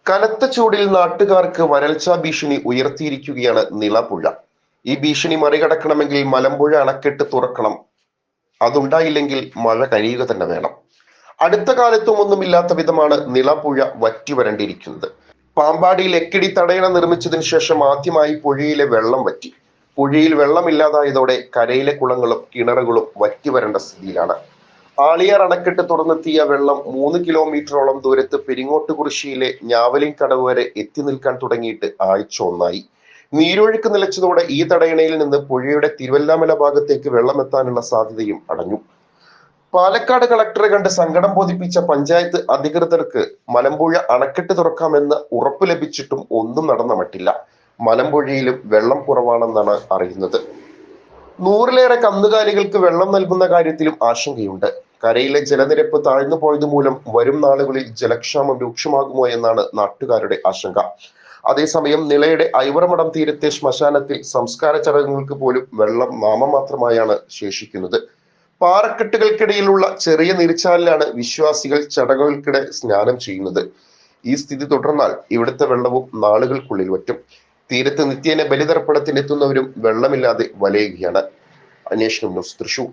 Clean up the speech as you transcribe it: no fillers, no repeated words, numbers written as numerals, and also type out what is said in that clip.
കനത്ത ചൂടിൽ നാട്ടുകാർക്ക് വരൾച്ചാ ഭീഷണി ഉയർത്തിയിരിക്കുകയാണ് നിളപുഴ. ഈ ഭീഷണി മറികടക്കണമെങ്കിൽ മലമ്പുഴ അണക്കെട്ട് തുറക്കണം. അതുണ്ടായില്ലെങ്കിൽ മഴ കഴിയുക തന്നെ വേണം. അടുത്ത കാലത്തും ഒന്നുമില്ലാത്ത വിധമാണ് നിളപുഴ വറ്റിവരണ്ടിരിക്കുന്നത്. പാമ്പാടിയിൽ എക്കിടി തടയണ നിർമ്മിച്ചതിനു ശേഷം ആദ്യമായി പുഴയിലെ വെള്ളം വറ്റി. പുഴയിൽ വെള്ളമില്ലാതായതോടെ കരയിലെ കുളങ്ങളും കിണറുകളും വറ്റിവരേണ്ട സ്ഥിതിയിലാണ്. ആളിയാർ അണക്കെട്ട് തുറന്നെത്തിയ വെള്ളം 3 കിലോമീറ്ററോളം ദൂരത്ത് പെരിങ്ങോട്ടുകുറിശ്ശിയിലെ ഞാവലിൻകടവ് വരെ എത്തി നിൽക്കാൻ തുടങ്ങിയിട്ട് ആഴ്ച ഒന്നായി. നീരൊഴുക്ക് നിലച്ചതോടെ ഈ തടയണയിൽ നിന്ന് പുഴയുടെ തിരുവല്ലാമല ഭാഗത്തേക്ക് വെള്ളമെത്താനുള്ള സാധ്യതയും അടഞ്ഞു. പാലക്കാട് കളക്ടറെ കണ്ട് സങ്കടം ബോധിപ്പിച്ച പഞ്ചായത്ത് അധികൃതർക്ക് മലമ്പുഴ അണക്കെട്ട് തുറക്കാമെന്ന് ഉറപ്പ് ലഭിച്ചിട്ടും ഒന്നും നടന്ന മട്ടില്ല. മലമ്പുഴയിലും വെള്ളം കുറവാണെന്നാണ് അറിയുന്നത്. 100-ലേറെ കന്നുകാലികൾക്ക് വെള്ളം നൽകുന്ന കാര്യത്തിലും ആശങ്കയുണ്ട്. കരയിലെ ജലനിരപ്പ് താഴ്ന്നു പോയത് മൂലം വരും നാളുകളിൽ ജലക്ഷാമം രൂക്ഷമാകുമോ എന്നാണ് നാട്ടുകാരുടെ ആശങ്ക. അതേസമയം നിളയുടെ ഐവറമഠം തീരത്തെ ശ്മശാനത്തിൽ സംസ്കാര ചടങ്ങുകൾക്ക് പോലും വെള്ളം നാമമാത്രമായാണ് ശേഷിക്കുന്നത്. പാറക്കെട്ടുകൾക്കിടയിലുള്ള ചെറിയ നീർച്ചാലിലാണ് വിശ്വാസികൾ ചടങ്ങുകൾക്കിടെ സ്നാനം ചെയ്യുന്നത്. ഈ സ്ഥിതി തുടർന്നാൽ ഇവിടുത്തെ വെള്ളവും നാളുകൾക്കുള്ളിൽ വറ്റും. തീരത്ത് നിത്യേന ബലിതർപ്പണത്തിനെത്തുന്നവരും വെള്ളമില്ലാതെ വലയുകയാണ്. അന്വേഷണം ന്യൂസ്, തൃശൂർ.